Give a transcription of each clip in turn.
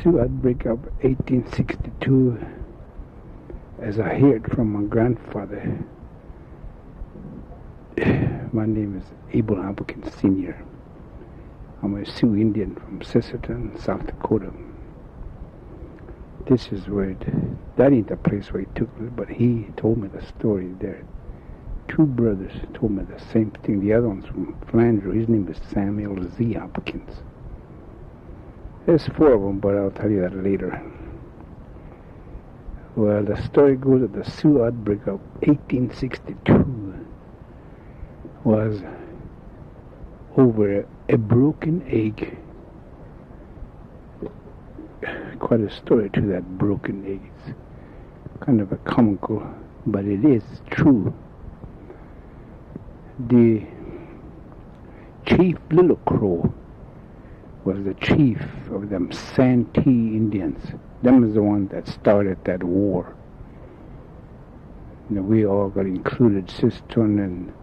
Sioux Outbreak of 1862, as I heard from my grandfather. My name is Abel Hopkins Sr. I'm a Sioux Indian from Sisseton, South Dakota. This is where that ain't the place where he took me, but he told me the story there. Two brothers told me the same thing. The other one's from Flandreau. His name is Samuel Z. Hopkins. There's four of them, but I'll tell you that later. Well, the story goes that the Sioux Outbreak of 1862 was over a broken egg. Quite a story to that broken egg. It's kind of a comical, but it is true. The Chief Little Crow was the chief of them Santee Indians. Them is the one that started that war. You know, we all got included, Sisseton and,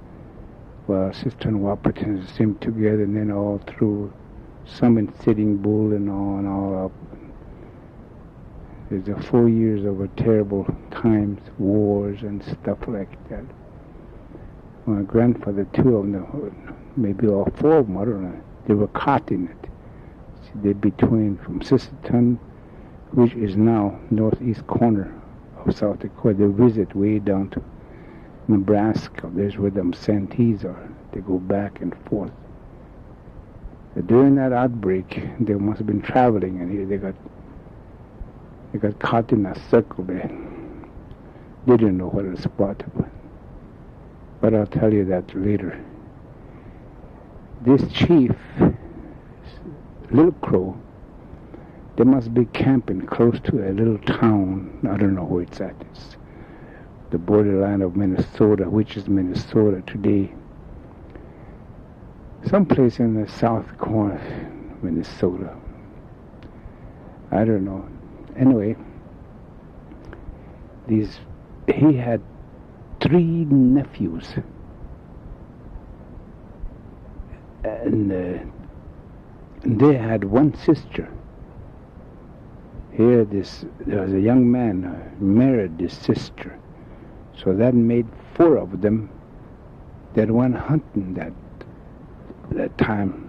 Sisseton and Wahpeton seemed together, and then all through some in Sitting Bull and all up. There's 4 years of a terrible times, wars and stuff like that. My grandfather, two of them, maybe all four of them, I don't know, they were caught in it. See, they're between from Sisseton, which is now northeast corner of South Dakota. They visit way down to Nebraska. There's where them Santees are. They go back and forth. During that outbreak, they must have been traveling, and here they got caught in a circle there. They didn't know what it was about. But I'll tell you that later. This chief, Little Crow, they must be camping close to a little town. I don't know where it's at. It's the borderline of Minnesota, which is Minnesota today. Someplace in the south corner of Minnesota. I don't know. Anyway, he had 3 nephews, and they had 1 sister. Here there was a young man who married his sister, so that made 4 of them that went hunting that time.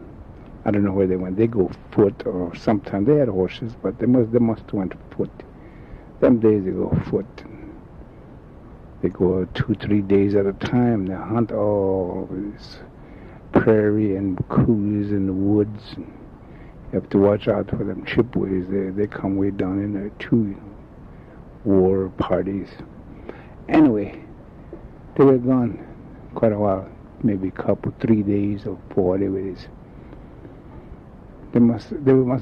I don't know where they went. They go foot, or sometimes they had horses, but they must have went foot. Them days they go foot. They go 2-3 days at a time. They hunt all this prairie and coulees in the woods. You have to watch out for them chipways. They come way down in there too. War parties. Anyway, they were gone quite a while, maybe a couple, 3 days or 4, whatever it is. They must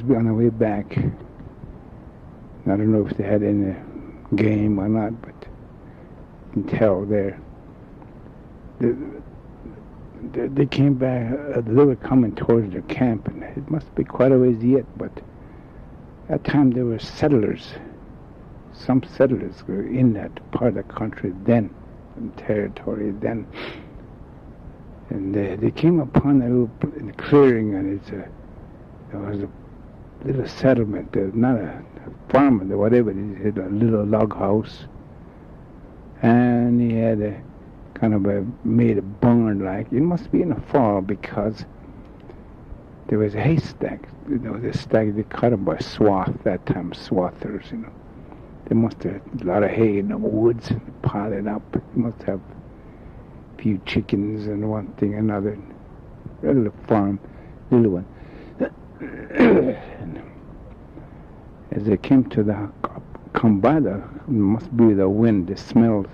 be on their way back. I don't know if they had any game or not, but you can tell there. They came back. They were coming towards their camp, and it must be quite a ways yet. But at that time there were settlers. Some settlers were in that part of the country then, in territory then, and they came upon a little clearing, and there was a little settlement, not a farm, whatever it is. He had a little log house, and he had made a barn like. It must be in a fall, because there was a haystack. You know, the stack, they cut them by swath that time, swathers, you know. They must have a lot of hay in the woods, piled it up. They must have a few chickens and one thing another. A little farm, little one. And as they came to come by must be the wind, the smells.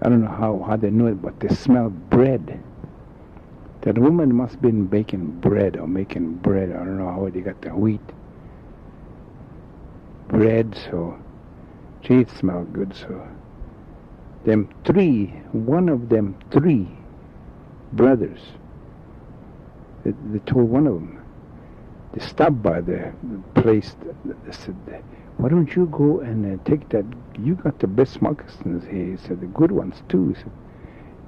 I don't know how they knew it, but they smelled bread. That woman must have been baking bread or making bread. I don't know how they got the wheat bread, so gee, it smelled good. So one of them three brothers, they told one of them, they stopped by the place. They said, why don't you go and take that? You got the best moccasins here. He said, the good ones too. He said,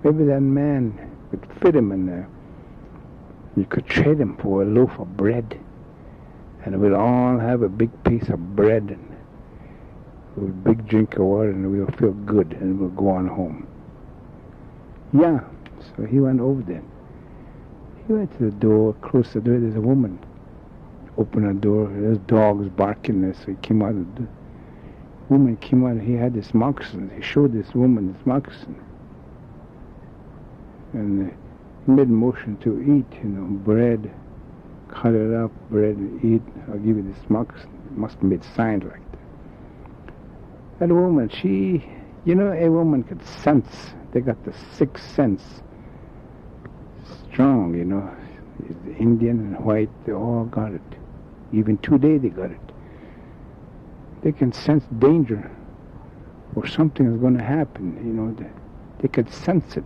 maybe that man would fit him in there. You could trade him for a loaf of bread, and we'll all have a big piece of bread and a big drink of water, and we'll feel good, and we'll go on home. Yeah, so he went over there. He went to the door, closed the door. There's a woman. Opened the door. There's dogs barking there, so he came out of the door. Woman came out, and he had this moccasin. He showed this woman this moccasin. And he made a motion to eat, bread. Cut it up, bread, and eat. I'll give you this moccasin. Must have made signs like that. That woman, a woman could sense. They got the sixth sense. Strong, The Indian and white, they all got it. Even today they got it. They can sense danger or something is going to happen, they could sense it.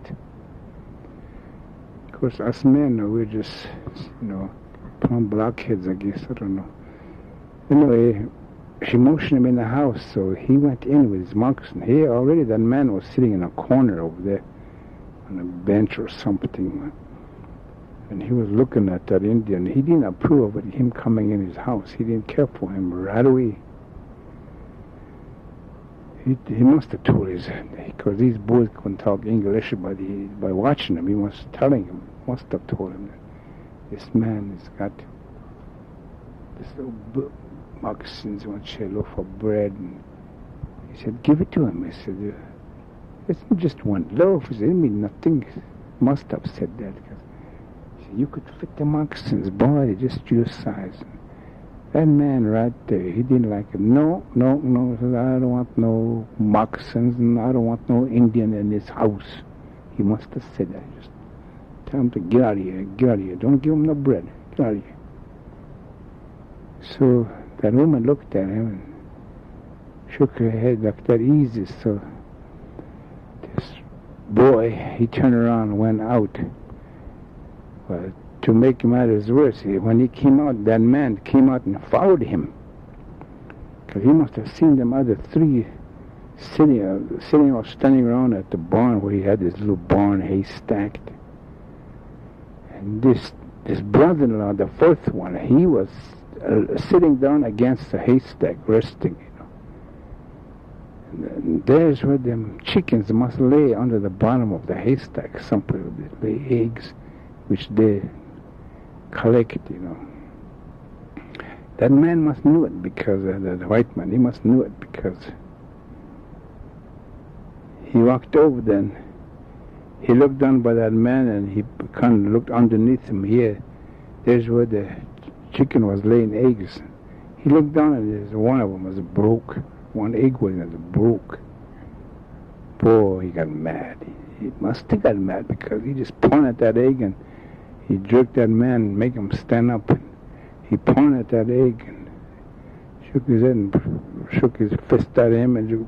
Of course, us men, we're just, plumb blockheads, I guess, I don't know. Anyway, she motioned him in the house, so he went in with his moccasin. Already that man was sitting in a corner over there on a bench or something. And he was looking at that Indian. He didn't approve of him coming in his house. He didn't care for him right away. He must have told his, because these boys couldn't talk English, but by watching him, he was telling him, must have told him that this man has got this little moccasins, he wants a loaf of bread. And he said, give it to him. He said, it's not just one loaf. He said, it means nothing. Must have said that. You could fit the moccasins, boy, they're just your size. That man right there, he didn't like it. No, he said, I don't want no moccasins, and I don't want no Indian in this house. He must have said that. Just tell him to get out of here. Don't give him no bread. Get out of here. So that woman looked at him and shook her head like that easy. So this boy, he turned around and went out. Well, to make matters worse, when he came out, that man came out and followed him. Because he must have seen them other three sitting or standing around at the barn where he had this little barn haystack. And this brother-in-law, the fourth one, he was sitting down against the haystack, resting, And there's where them chickens must lay under the bottom of the haystack, somewhere they lay eggs, which they collect, That man must know it because, the white man, he must know it because he walked over then. He looked down by that man and he kind of looked underneath him here. There's where the chicken was laying eggs. He looked down and one of them was broke. One egg was broke. Boy, he got mad. He must have got mad because he just pointed at that egg and he jerked that man and made him stand up. And he pointed at that egg and shook his head and shook his fist at him and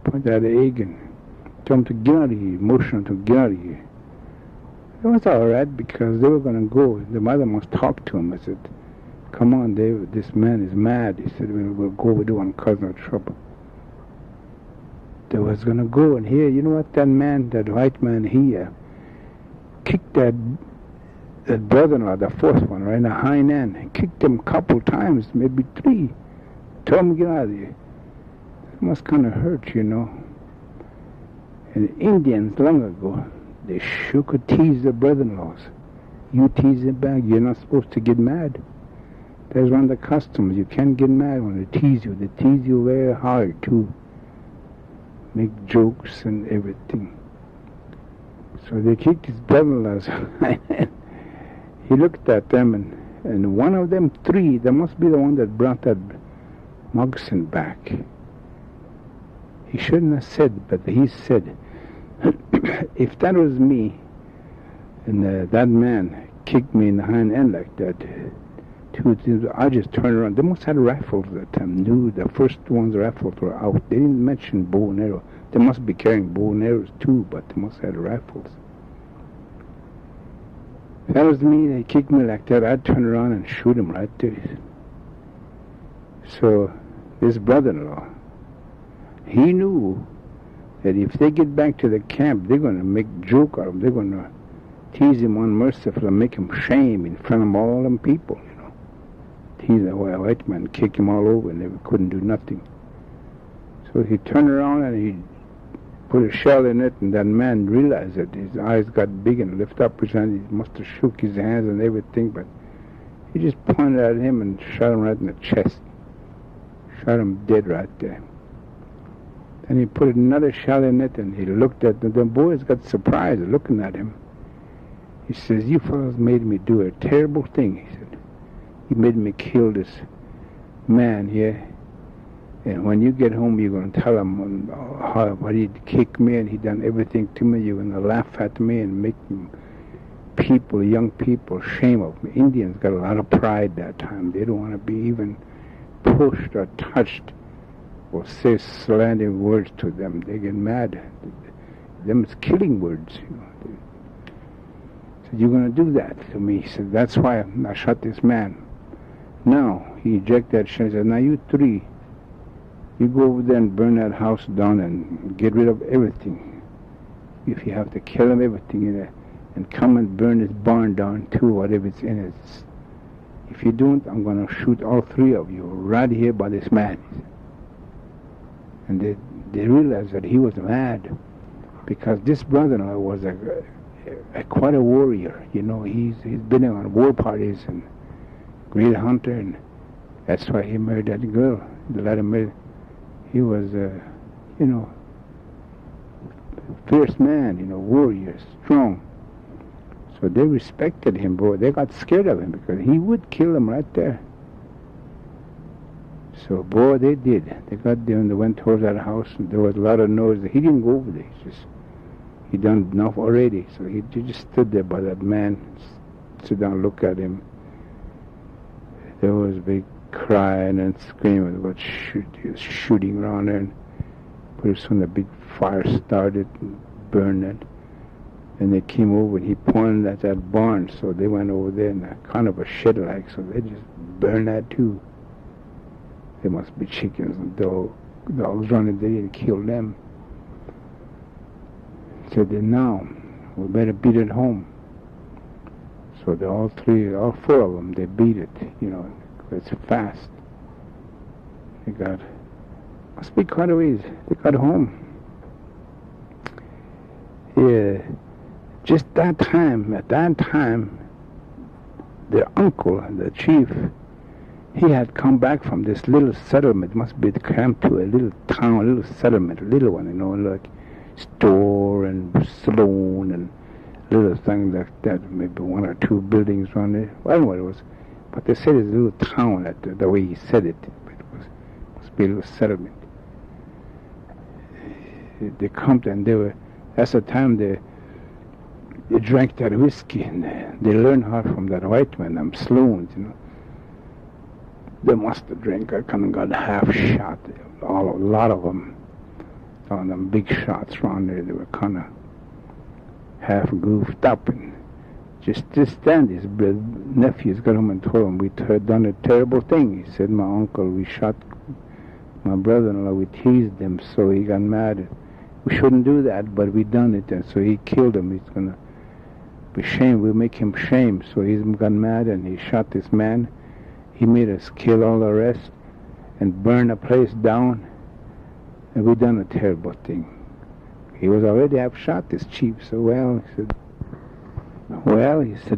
pointed at the egg and told him to get out of here, motioned him to get out of here. It was all right because they were going to go. The mother must talk to him. I said, come on, David, this man is mad. He said, we'll go, we don't want to cause no trouble. They was going to go, and here, you know what, that man, that white man, he kicked that brother-in-law, the fourth one, right in the hind end. He kicked him a couple times, maybe three. Told him to get out of here. It must kind of hurt, And the Indians, long ago, they sure could tease their brother-in-laws. You tease them back, you're not supposed to get mad. That's one of the customs. You can't get mad when they tease you. They tease you very hard, too. Make jokes and everything. So they kicked his brother-in-laws. He looked at them, and one of them three, that must be the one that brought that moccasin back. He shouldn't have said, but he said, if that was me, and that man kicked me in the hind end like that, I just turned around. They must have rifles at that time. Knew the first ones' rifles were out. They didn't mention bow and arrow. They must be carrying bow and arrows too, but they must have rifles. If that was me, they kicked me like that, I'd turn around and shoot him right there. So this brother-in-law, he knew that if they get back to the camp, they're going to make joke out of him. They're going to tease him unmerciful and make him shame in front of all them people, you know. Tease the white man, kick him all over, and they couldn't do nothing. So he turned around and he put a shell in it, and that man realized it. His eyes got big and lifted up his hand. He must have shook his hands and everything, but he just pointed at him and shot him right in the chest. Shot him dead right there. Then he put another shell in it, and he looked at the boys got surprised looking at him. He says, "You fellows made me do a terrible thing," he said. "You made me kill this man here. And when you get home, you're going to tell him how he kicked me and he done everything to me. You're going to laugh at me and make people, young people, shame of me." Indians got a lot of pride that time. They don't want to be even pushed or touched or say slanderous words to them. They get mad. Them is killing words. You know. He said, "You're going to do that to me." He said, "That's why I shot this man." Now, he ejected that shell. He said, "Now you three, you go over there and burn that house down and get rid of everything. If you have to kill him, everything in there. And come and burn this barn down too, whatever it's in it. If you don't, I'm going to shoot all three of you right here by this man." And they realized that he was mad because this brother-in-law was quite a warrior. You know, he's been on war parties and great hunter, and that's why he married that girl. They let him marry. He was, you know, fierce man, you know, warrior, strong. So they respected him, boy. They got scared of him because he would kill them right there. So, boy, they did. They got there and they went towards that house, and there was a lot of noise. He didn't go over there. He done enough already. So he just stood there by that man, sit down, look at him. There was big crying and screaming about shooting around there. And pretty soon a big fire started and burned it. And they came over and he pointed at that barn. So they went over there in a kind of a shed like, so they just burned that too. There must be chickens and dogs running there and kill them. So then now, we better beat it home. So they all four of them, they beat it, you know, it's fast. Must be quite a ways. They got home. Yeah, just at that time, their uncle, the chief, he had come back from this little settlement, must be camped to a little town, a little settlement, a little one, you know, like store and saloon and little things like that, maybe one or two buildings around there. I don't know what it was, but they said it's a little town, the way he said it, but it must be a little settlement. They come and that's the time they drank that whiskey, and they learned how from that white man, them saloons, you know. They must have drank. I kind of got half shot. A lot of them. On them big shots around there, they were kind of half goofed up. And just then, his nephews got home and told him, "We had done a terrible thing." He said, "My uncle, we shot my brother-in-law. We teased him, so he got mad. We shouldn't do that, but we done it, and so he killed him. He's going to be shamed. We'll make him shame." So he got mad, and he shot this man. He made us kill all the rest and burn the place down, and we done a terrible thing. He was already half shot, this chief. So he said,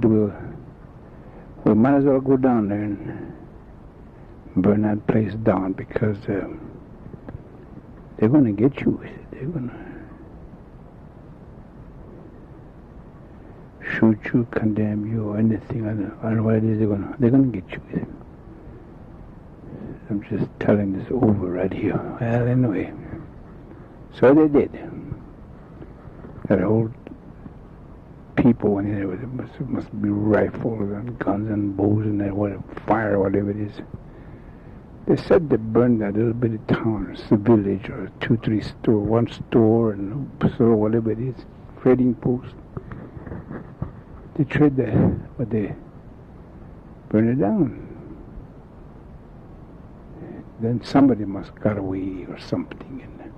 we might as well go down there and burn that place down because they're going to get you. They're going to shoot you, condemn you, or anything. I don't know what it is. They're going to get you. I'm just telling this over right here. Well, anyway, so they did. That old people when there must be rifles and guns and bows and that fire, whatever it is. They said they burned that little bitty town, it's a village or 2-3 store, one store and so whatever it is, trading post. They trade there, but they burn it down. Then somebody must got away or something, and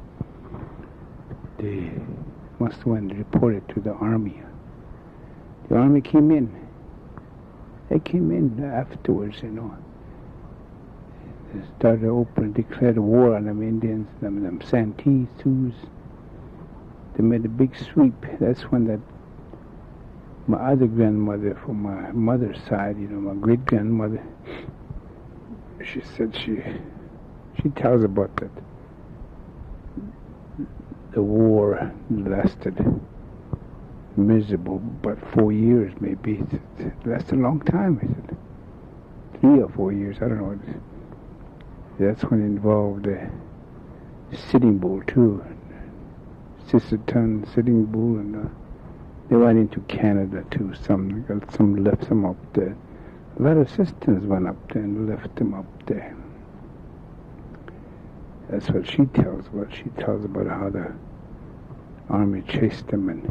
they must went and reported to the army. The army came in. They came in afterwards, you know. They started to declared a war on them Indians, them Santee, Sioux. They made a big sweep. That's when my other grandmother from my mother's side, you know, my great-grandmother, she said she tells about that. The war lasted miserable, but 4 years maybe. It lasted a long time, I said. 3 or 4 years, I don't know. That's when it involved Sitting Bull too. Sisterton, Sitting Bull, and they went into Canada too. Some left some up there. A lot of sisters went up there and left them up there. That's what she tells about. She tells about how the army chased them and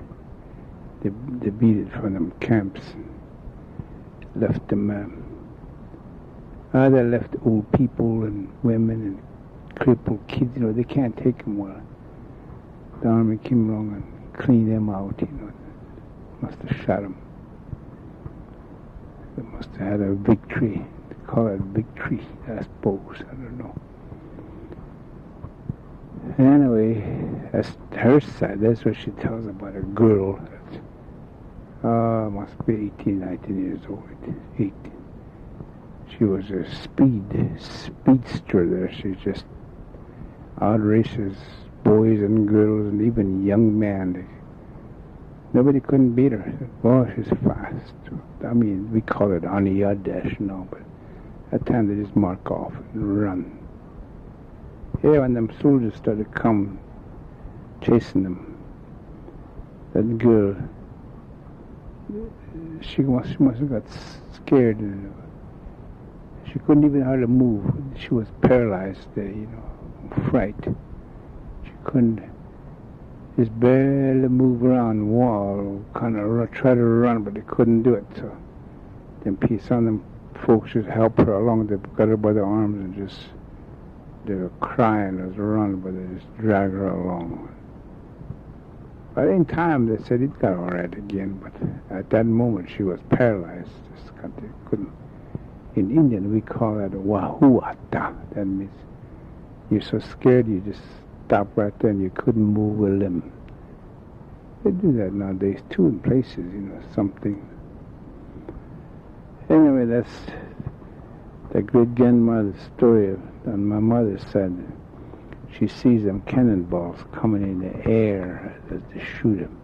they beat it from them camps. Left them. They left old people and women and crippled kids. You know, they can't take them well. The army came along and cleaned them out. You know, must have shot them. They must have had a victory. They call it victory, I suppose. I don't know. Anyway, that's her side. That's what she tells about a girl that must be 18, 19 years old. 18. She was a speedster there. She just outraces boys and girls and even young men. Nobody couldn't beat her. Oh, she's fast. I mean, we call it on the yard dash now, but at that time they just mark off and run. Yeah, when them soldiers started come chasing them, that girl, she must have got scared. She couldn't even hardly move. She was paralyzed there, you know, fright. She couldn't just barely move around the wall, kind of try to run, but they couldn't do it. So then some of them folks just helped her along. They got her by the arms and just, they were crying as they run, but they just dragged her along. But in time, they said it got all right again, but at that moment she was paralyzed. Just couldn't. In Indian, we call that wahuata. That means you're so scared you just stop right there and you couldn't move a limb. They do that nowadays too in places, you know, something. Anyway, that's the great-grandmother's story on my mother's side. She sees them cannonballs coming in the air as they shoot them.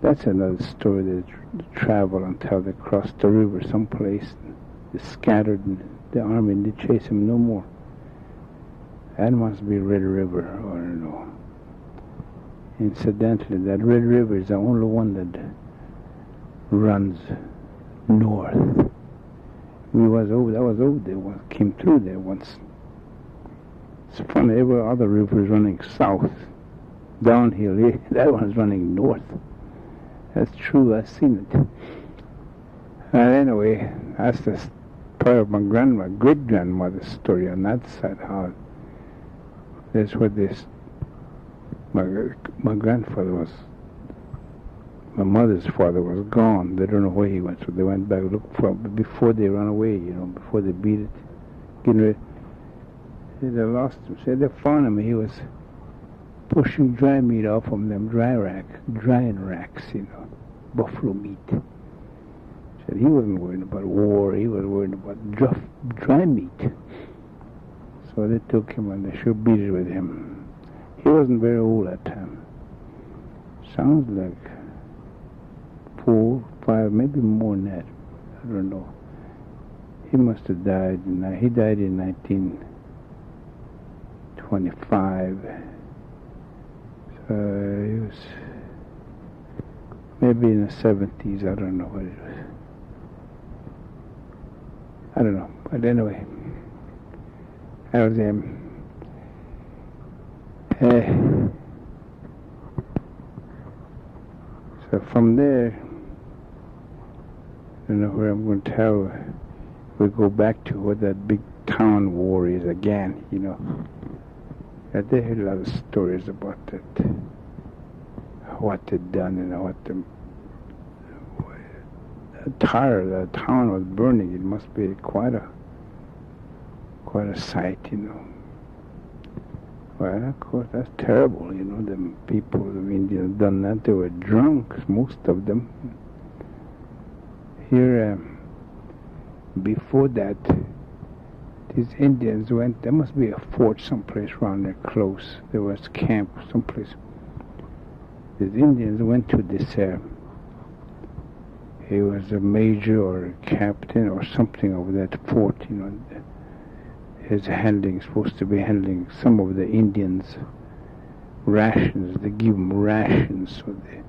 That's another story. They travel until they cross the river someplace. They scattered in the army and they chase them no more. That must be Red River, or I don't know. Incidentally, that Red River is the only one that runs north. I was over there once, came through there once. It's funny, every other river is running south, downhill. That one's running north. That's true, I've seen it. Anyway, that's the part of my great-grandmother's story on that side, how that's what my grandfather was, my mother's father was gone. They don't know where he went, so they went back to look for him. But before they ran away, you know, before they beat it, getting ready, they lost him. Said they found him. He was pushing dry meat off from them drying racks, you know, buffalo meat. Said he wasn't worried about war. He was worried about dry meat. So they took him and they sure beat it with him. He wasn't very old that time. Sounds like 4, 5, maybe more than that. I don't know. He must have died. He died in 1925. He was maybe in the 70s. I don't know what it was. I don't know. But anyway, that was him. So from there, I don't know where I'm going to tell. We go back to what that big town war is again, you know. They had a lot of stories about that, what they'd done and the town was burning. It must be quite a sight, Well, of course, that's terrible, The people, the Indians done that. They were drunk, most of them. Here, before that, these Indians went. There must be a fort someplace around there close. There was camp someplace. These Indians went to this. He was a major or a captain or something of that fort. His supposed to be handling some of the Indians' rations. They give him rations, so they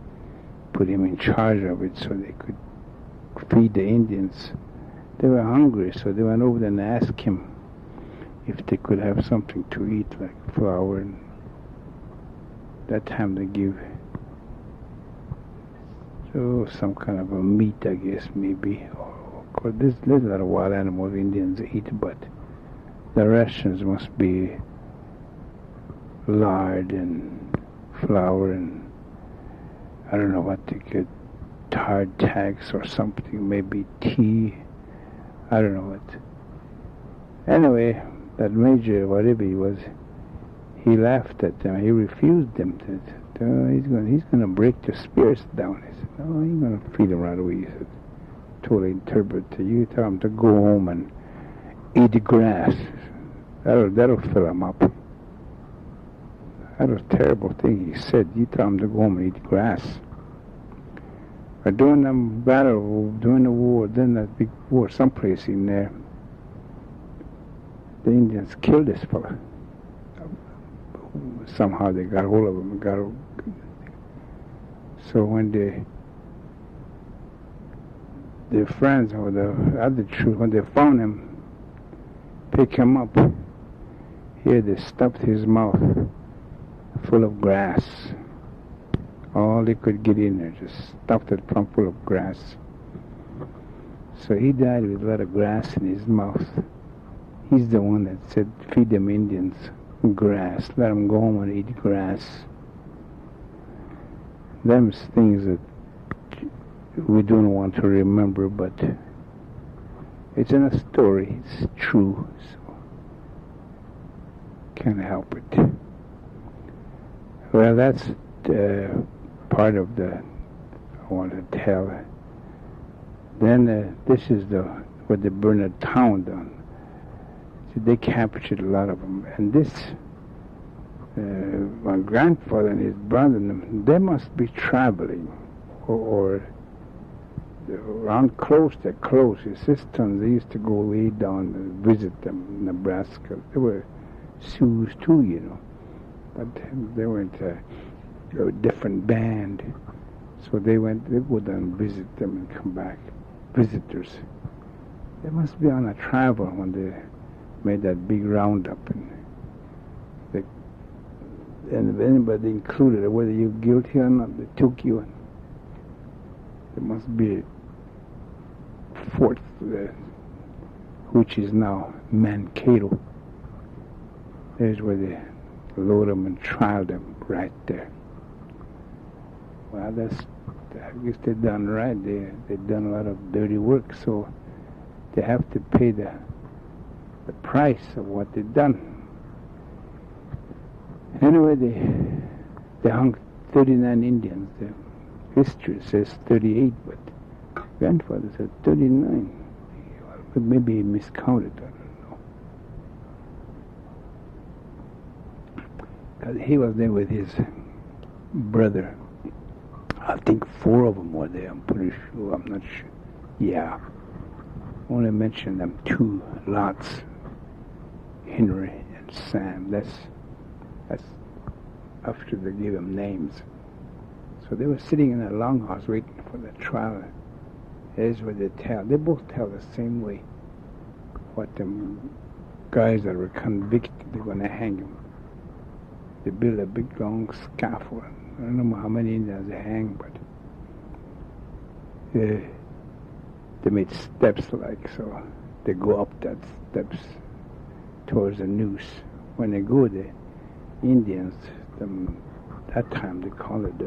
put him in charge of it so they could feed the Indians. They were hungry, so they went over there and asked him if they could have something to eat, like flour. And that time they give some kind of a meat, I guess, maybe. Of course, there's a lot of wild animals Indians eat, but the rations must be lard and flour and I don't know what they get, hardtacks or something, maybe tea. I don't know what. Anyway, that major, whatever he was, he laughed at them. He refused them. He's going to break the spirits down. He said, no, he's going to feed them right away. He said, totally interpret to you. Tell him to go home and eat the grass. That'll fill him up. That was a terrible thing he said. You tell him to go home and eat grass. But during the battle, during the war, then that big war, someplace in there, the Indians killed this fella. Somehow they got hold of him. So when their friends or the other troops, when they found him, pick him up, here they stuffed his mouth full of grass. All they could get in there, just stuffed it plumb full of grass. So he died with a lot of grass in his mouth. He's the one that said, feed them Indians grass, let them go home and eat grass. Them's things that we don't want to remember, but it's in a story, it's true, so can't help it. Well, that's part of I want to tell. Then this is what they burned the town down. So they captured a lot of them, and this my grandfather and his brother, they must be traveling, or around close. They're close. His sisters, they used to go way down and visit them in Nebraska. They were Sioux too, but they weren't a different band. So they go down and visit them and come back. Visitors. They must be on a travel when they made that big roundup. And if anybody included, whether you're guilty or not, they took you. There must be a fort, which is now Mankato. There's where they load them and trial them right there. Well, I guess they done right. They done a lot of dirty work, so they have to pay the price of what they done. Anyway, they hung 39 Indians. The history says 38, but grandfather said 39. Maybe he miscounted, I don't know. Because he was there with his brother. I think 4 of them were there, I'm pretty sure. I'm not sure. Yeah. I only mentioned them 2 lots. Henry and Sam. That's after they gave them names. So they were sitting in a longhouse waiting for the trial. Here's what they tell. They both tell the same way. What them guys that were convicted, they're going to hang them. They build a big long scaffold. I don't know how many Indians they hang, but they made steps like so. They go up that steps towards the noose. When they go there, Indians, that time they call it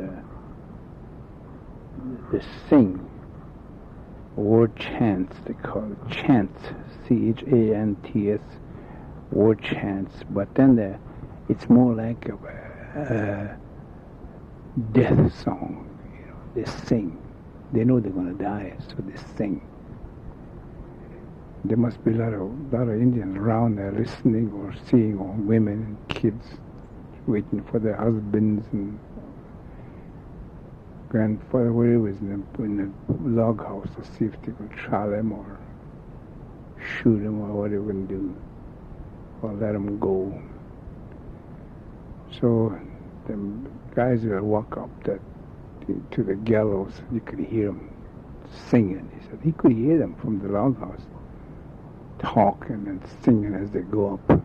the sing. Word chants, they call it chants, C-H-A-N-T-S, word chants. But then it's more like a death song. You know, they sing. They know they're going to die, so they sing. There must be a lot of Indians around there listening or seeing all women and kids waiting for their husbands and grandfather, whatever, in the log house to see if they could try them or shoot them or what they were going to do or let them go. So the guys would walk up to the gallows. You could hear them singing. He said he could hear them from the log house talking and singing as they go up.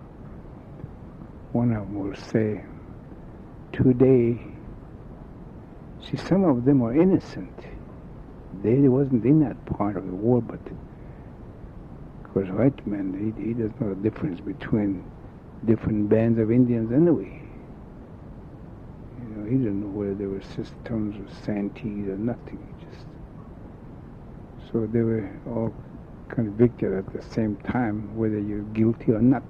One of them will say, today, see, some of them are innocent. They wasn't in that part of the war, but of course, white man, he doesn't know the difference between different bands of Indians anyway. You know, he didn't know whether they were Cisterns or Santees or nothing. So they were all convicted at the same time, whether you're guilty or not.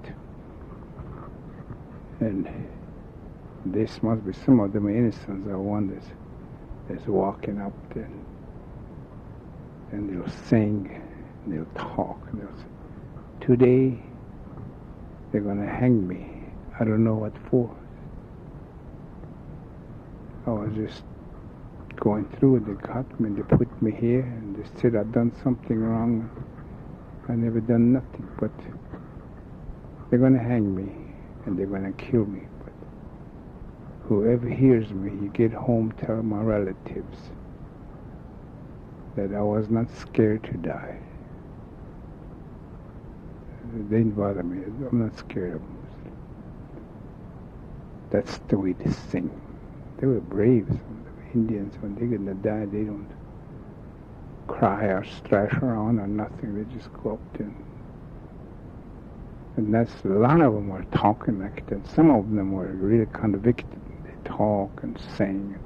And this must be some of them are innocents. I wonder. That's walking up there, and they'll sing, and they'll talk, and they'll say, today they're going to hang me. I don't know what for. I was just going through it. They got me, they put me here, and they said I'd done something wrong. I never done nothing, but they're going to hang me, and they're going to kill me. Whoever hears me, you get home, tell my relatives that I was not scared to die. They didn't bother me. I'm not scared of them. That's the way they sing. They were brave. Some of the Indians, when they're going to die, they don't cry or thrash around or nothing. They just go up there. And that's, a lot of them were talking like that. Some of them were really convicted. Talk and sing.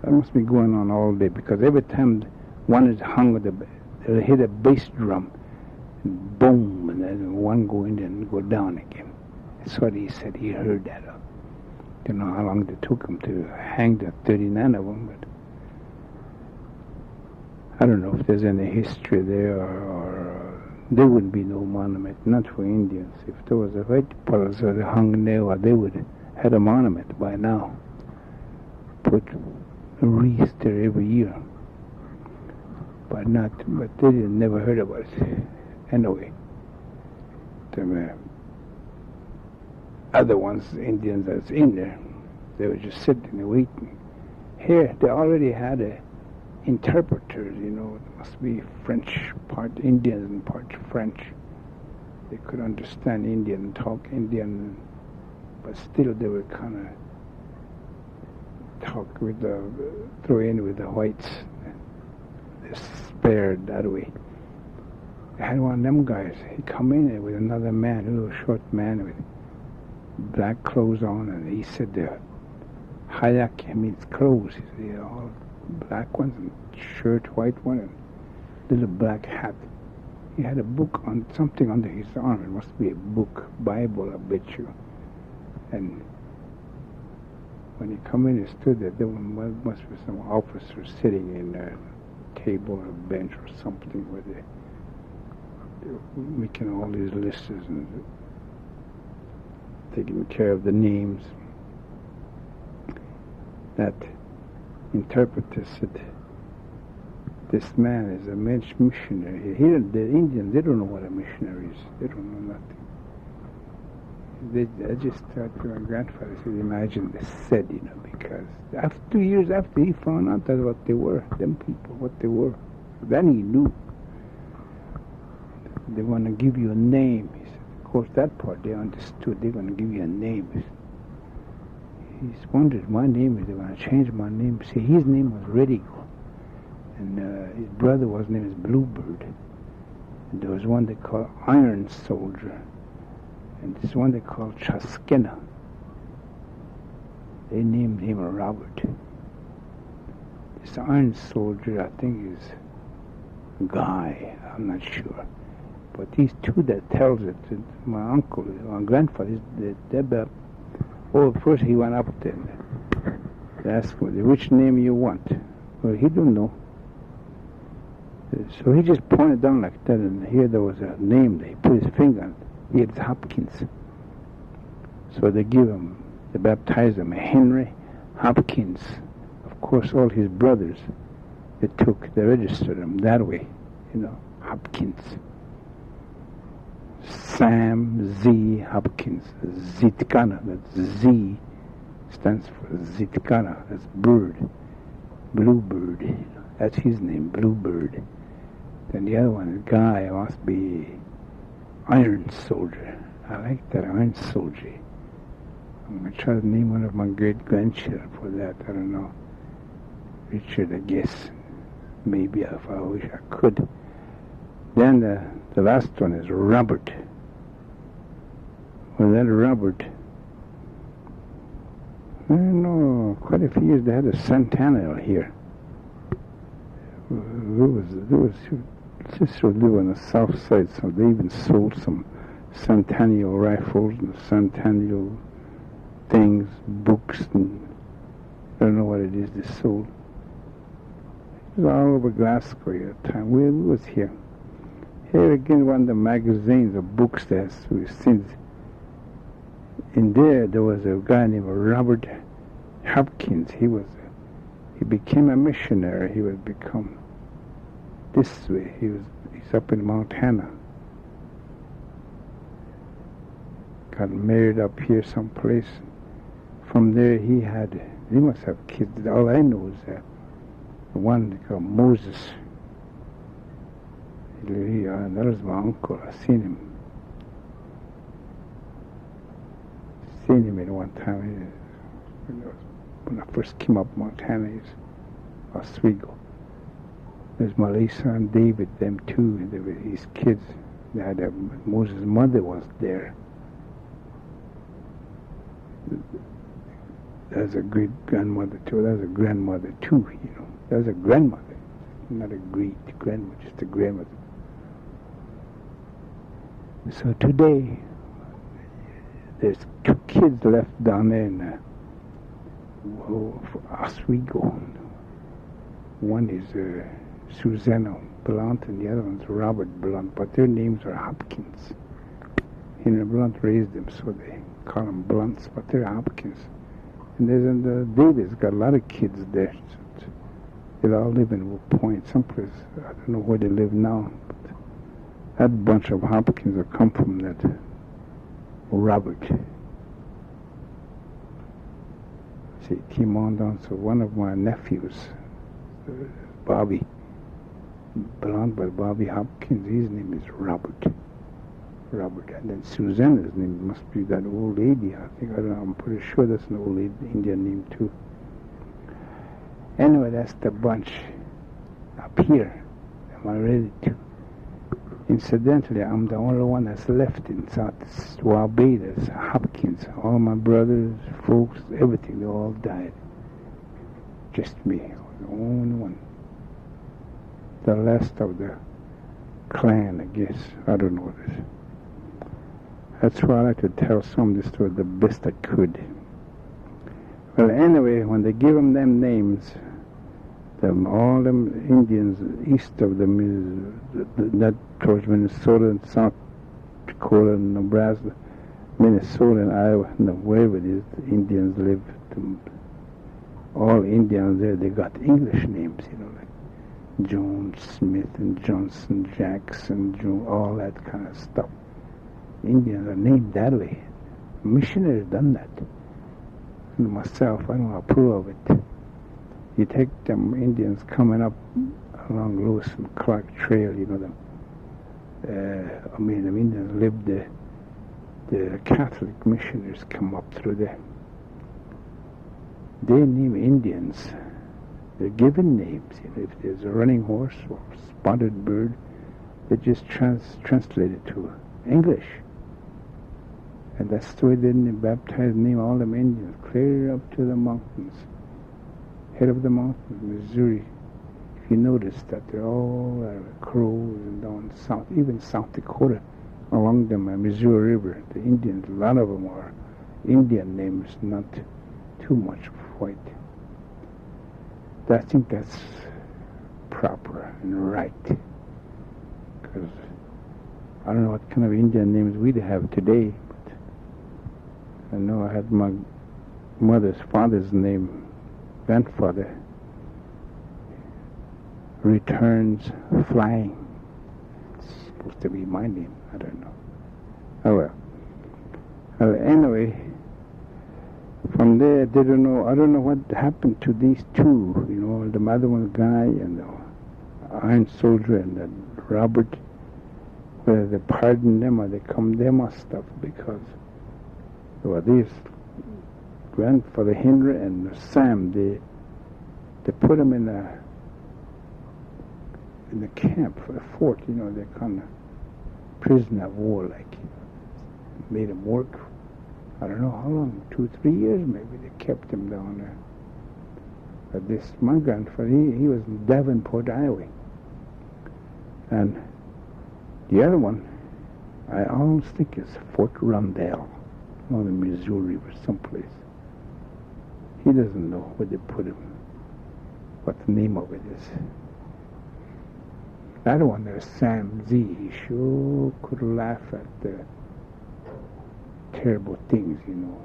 That must be going on all day, because every time one is hung with they'll hit a bass drum, and boom, and then one go in there and go down again. That's what he said. He heard that. Don't know how long it took him to hang the 39 of them, but I don't know if there's any history there, or there wouldn't be no monument, not for Indians. If there was a white fellows that hung there, or they would had a monument by now. Put a wreath there every year. But they never heard about it. Anyway, the other ones, Indians that's in there, they were just sitting and waiting. Here, they already had interpreters, you know. It must be French, part Indian and part French. They could understand Indian and talk Indian, but still they were kind of talk with throw in with the whites. They're spared that way. I had one of them guys. He come in there with another man, a little short man with black clothes on, and he said the hayak means clothes. He said all black ones and shirt, white one, and little black hat. He had a book on something under his arm. It must be a book, Bible, I bet you. And when he come in, he stood there. There must be some officer sitting in a table or a bench or something where they're making all these lists and taking care of the names. That interpreter said, this man is a missionary. The Indians, they don't know what a missionary is. They don't know nothing. I just thought to my grandfather, said, imagine they said, you know, because after 2 years after he found out that what they were, them people, what they were, then he knew. They want to give you a name. He said, of course, that part they understood. They're going to give you a name. He's wondered, my name is, they're going to change my name. See, his name was Redigo, and his brother was named as Bluebird. And there was one they called Iron Soldier. And this one they called Chaskena. They named him Robert. This Iron Soldier, I think, is guy, I'm not sure. But these two that tells it, my uncle, my grandfather, first he went up there and asked which name you want. Well, he don't know. So he just pointed down like that, and here there was a name that he put his finger on. It's Hopkins. So they baptized him Henry Hopkins. Of course, all his brothers, they registered him that way, Hopkins. Sam Z. Hopkins, Zitkana, that's Z stands for Zitkana, that's bird, bluebird, that's his name, bluebird. Then the other one is Guy, must be Iron Soldier. I like that, Iron Soldier. I'm going to try to name one of my great-grandchildren for that, I don't know. Richard, I guess. Maybe if I wish I could. Then the last one is Robert. Well, that Robert, I don't know, quite a few years they had a centennial here. There was sister lived on the south side, so they even sold some centennial rifles and centennial things, books, and I don't know what it is they sold. It was all over Glasgow at the time. We was here. Here again, one of the magazines or books that we've seen. In there was a guy named Robert Hopkins. He became a missionary. He would become this way. He's up in Montana. Got married up here someplace. From there he must have kids. All I know is that the one called Moses. That was my uncle. I seen him. At one time. When I first came up Montana, he was Oswego. There's Melissa and David, them two. They were his kids. They had Moses' mother was there. That's a great grandmother too. That's a grandmother too. That's a grandmother, not a great grandmother, just a grandmother. So today, there's two kids left down there in Oswego. One is Susanna Blunt and the other one's Robert Blunt, but their names are Hopkins. Blunt raised them, so they call them Blunts, but they're Hopkins. And David's got a lot of kids there. They all live in Wood Point, someplace. I don't know where they live now. But that bunch of Hopkins have come from that Robert. See, it came on down. So one of my nephews, Bobby Blunt, but Bobby Hopkins, his name is Robert. And then Susanna's name must be that old lady. I'm pretty sure that's an old lady, Indian name too. Anyway, that's the bunch up here. Am I ready to? Incidentally, I'm the only one that's left in South Barbados, Hopkins. All my brothers, folks, everything, they all died. Just me. I was the only one. The last of the clan, I guess. I don't know this. That's why I like to tell some of this story the best I could. Well, anyway, when they give them names, all them Indians east of them is that towards Minnesota and South Dakota and Nebraska, Minnesota and Iowa, and wherever it is, the Indians live. All Indians there, they got English names, like Jones, Smith, and Johnson, Jackson, all that kind of stuff. Indians are named that way. Missionaries done that. And myself, I don't approve of it. You take them Indians coming up along Lewis and Clark Trail, them. Them Indians lived there. The Catholic missionaries come up through there. They name Indians. They're given names. If there's a running horse or spotted bird, they just translate it to English. And that's the way they baptize name all them Indians, clear up to the mountains. Head of the mountains, Missouri. If you notice that they're all Crows and down south, even South Dakota, along the Missouri River. The Indians, a lot of them are Indian names, not too much white. I think that's proper and right, because I don't know what kind of Indian names we'd have today, but I know I had my mother's father's name, grandfather, Returns Flying. It's supposed to be my name. I don't know. Oh well. Anyway, from there, I don't know what happened to these two. You know, the other one guy and the Iron Soldier and the Robert. Whether they pardoned them or they condemned us stuff, because these grandfather Henry and Sam, they put them in the camp for the fort. You know, they're kind of prisoner of war, like made them work. I don't know how long, 2-3 years maybe they kept him down there. But my grandfather, he was in Davenport, Iowa. And the other one, I always think is Fort Rundell, on the Missouri or someplace. He doesn't know where they put him, what the name of it is. The other one, there's Sam Z. He sure could laugh at the terrible things, you know.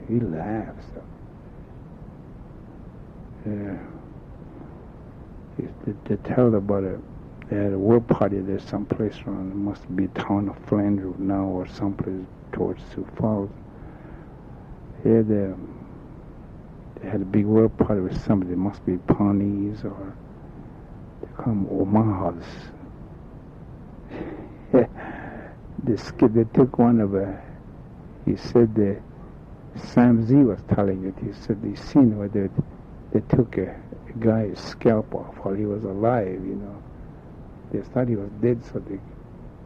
He laughs. They tell about they had a war party there someplace around, it must be a town of Flanders now or someplace towards Sioux Falls. Here they had a big war party with somebody, it must be Pawnees or they call them Omahas. They took one of he said Sam Z was telling it, he said they seen where they took a guy's scalp off while he was alive, you know. They thought he was dead, so they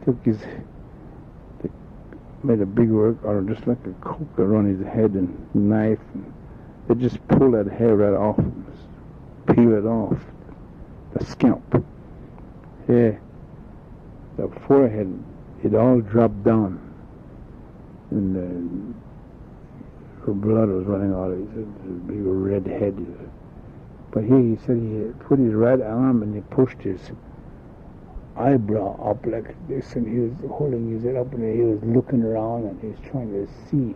took they made a big work, or just like a coke around his head and knife, and they just pulled that hair right off, peel it off, the scalp. Yeah, the forehead, it all dropped down, and her blood was running out of his big red head. But here he said he put his right arm and he pushed his eyebrow up like this, and he was holding his head up, and he was looking around and he was trying to see.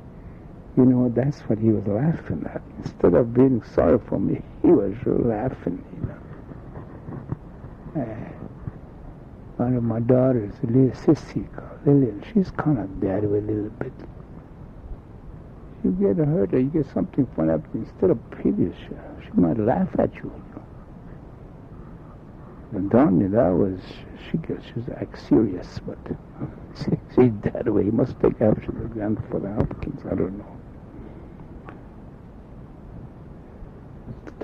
You know, that's what he was laughing at. Instead of being sorry for me, he was sure laughing, you know. One of my daughters, a little sissy called Lillian, she's kind of dead a little bit. You get hurt or you get something funny up, instead of pity, she might laugh at you. And Donya, she was like serious, but she's that way. He must take after the grandfather Hopkins, I don't know.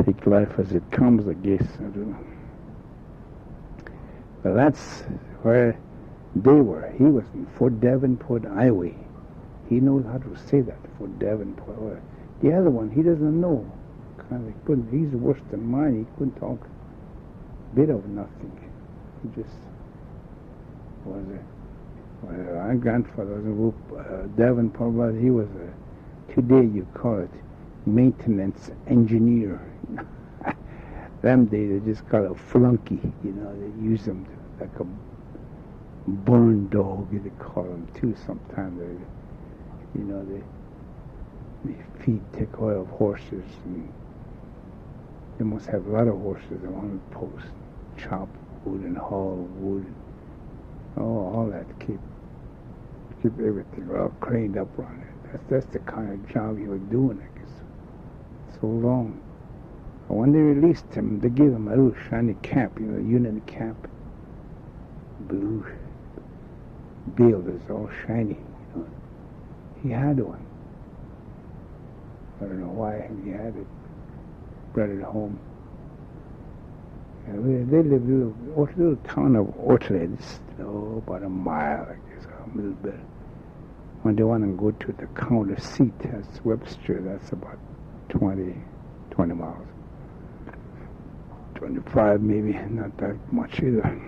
Take life as it comes, I guess, I don't know. But that's where they were. He was in Fort Davenport, Iowa. He knows how to say that, Fort Davenport. The other one, he doesn't know. He's worse than mine. He couldn't talk a bit of nothing. He just was our grandfather was a Davenport, but he was today you call it maintenance engineer. Them days they just call it flunky, you know, they use them like a burn dog, they call them too sometimes. They take oil of horses, and they must have a lot of horses on the post, chop wood and haul wood, all that, keep everything all craned up on it. That's the kind of job he was doing, I guess, so long. And when they released him, they gave him a little shiny cap, you know, unit cap, blue bill that's all shiny, you know. He had one. I don't know why he had it. Brought it home. And they lived in a little town of Ortley, about a mile, I guess, a little bit. When they want to go to the county seat, that's Webster, that's about 20 miles. $25 maybe, not that much either.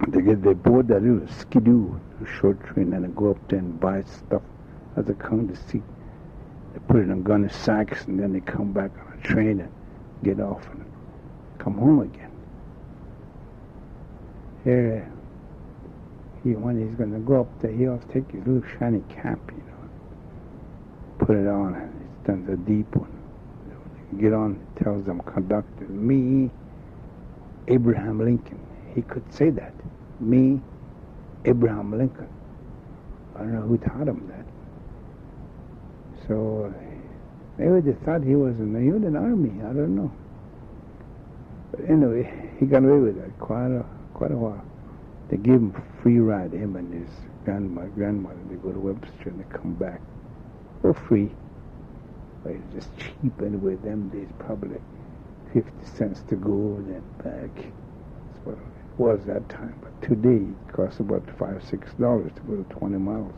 They board that little skidoo, a short train, and they go up there and buy stuff as a county seat. They put it in gunny sacks, and then they come back on a train and get off and come home again. Here, when he's going to go up there, he always take his little shiny cap, put it on, and he stands a deep one. Get on, tells them conductor, me, Abraham Lincoln. He could say that. Me, Abraham Lincoln. I don't know who taught him that. So maybe they thought he was in the Union Army. I don't know. But anyway, he got away with that quite a while. They gave him free ride, him and his grandmother. They go to Webster and they come back for free. But it's just cheap anyway. Them days, probably 50 cents to go and then back. That's what it was that time. But today it costs about $5 or $6 to go to 20 miles.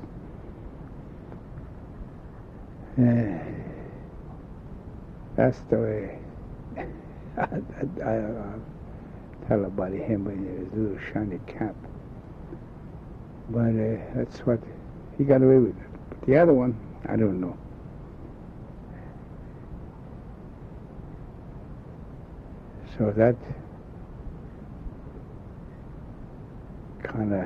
That's the way I tell about him with his little shiny cap. But that's what he got away with it. But the other one, I don't know. So that kind of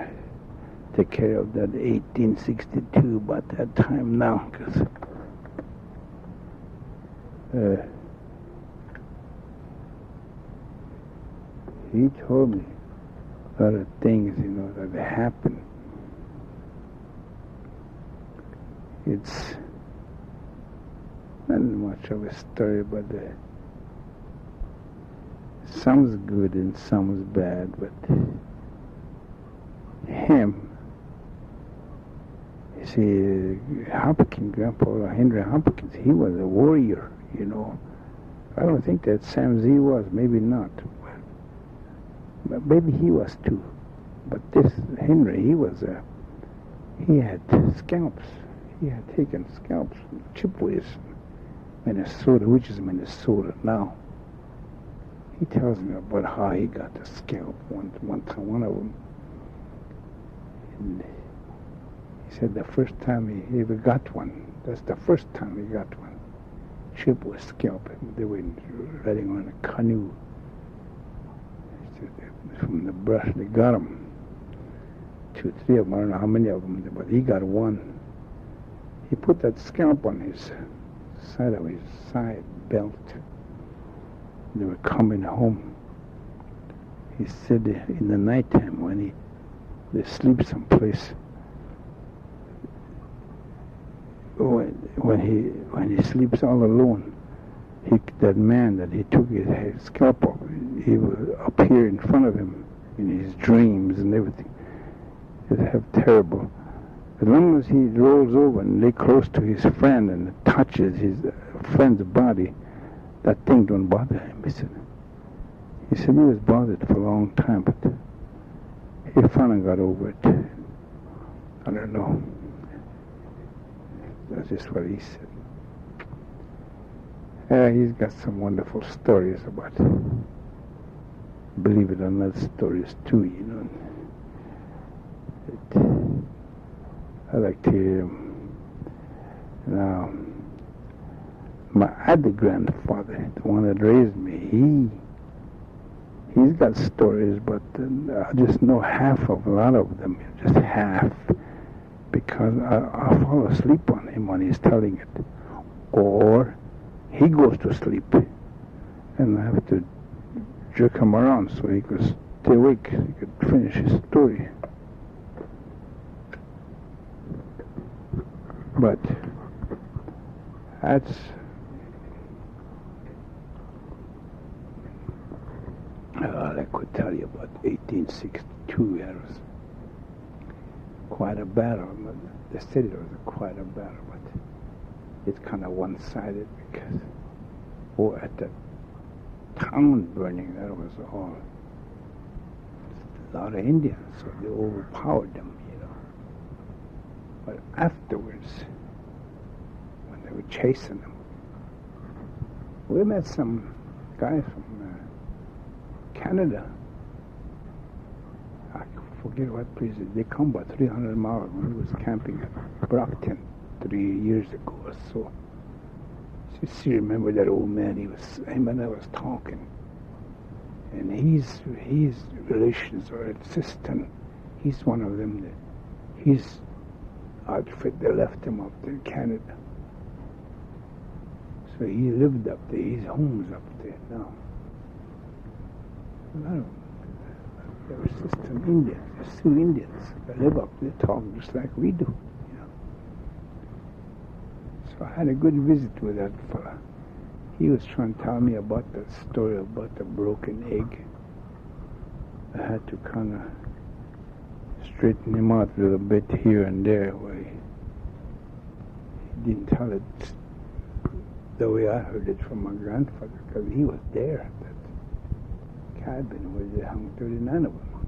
take care of that 1862 about that time now, because he told me a lot of things, that happened. It's not much of a story, but some's good and some's bad, but him, you see, Hopkins, Grandpa Henry Hopkins, he was a warrior, I don't think that Sam Z was, maybe not. But maybe he was too. But this Henry, he had scalps. He had taken scalps from Chippewas, Minnesota, which is Minnesota now. He tells me about how he got the scalp one time, one of them. And he said the first time he ever got one, that's the first time he got one. Chippewas scalp. They were riding on a canoe. From the brush, they got him. 2 or 3 of them, I don't know how many of them, but he got one. He put that scalp on his side of his side belt. They were coming home. He said in the nighttime when they sleep someplace, when he sleeps all alone, that man that he took his scalp off, he will appear in front of him in his dreams and everything. It'd have terrible. As long as he rolls over and lay close to his friend and touches his friend's body, that thing don't bother him. He said he was bothered for a long time, but he finally got over it. I don't know. That's just what he said. He's got some wonderful stories about, believe it or not, stories too, I like to hear him. Now, my other grandfather, the one that raised me, he's got stories, but I just know half of a lot of them, just half, because I fall asleep on him when he's telling it, or he goes to sleep, and I have to jerk him around so he could stay awake, he could finish his story. But that's all I could tell you about 1862. That was quite a battle. They said it was quite a battle, but it's kind of one-sided because at the town burning, that was all a lot of Indians, so they overpowered them, But afterwards, when they were chasing them, we met some guys from Canada. I forget what place. They come about 300 miles. When we was camping at Brockton 3 years ago or so. Just remember that old man. Him and I was talking, and his relations are assistant. He's one of them. His outfit, they left him up there in Canada. So he lived up there. His home's up there now. A lot of them. They were system Indians, they're Sioux Indians. They live up there, talk just like we do. So I had a good visit with that fella. He was trying to tell me about that story about the broken egg. I had to kind of straighten him out a little bit here and there where he didn't tell it the way I heard it from my grandfather, because he was there at that cabin where they hung 39 of them.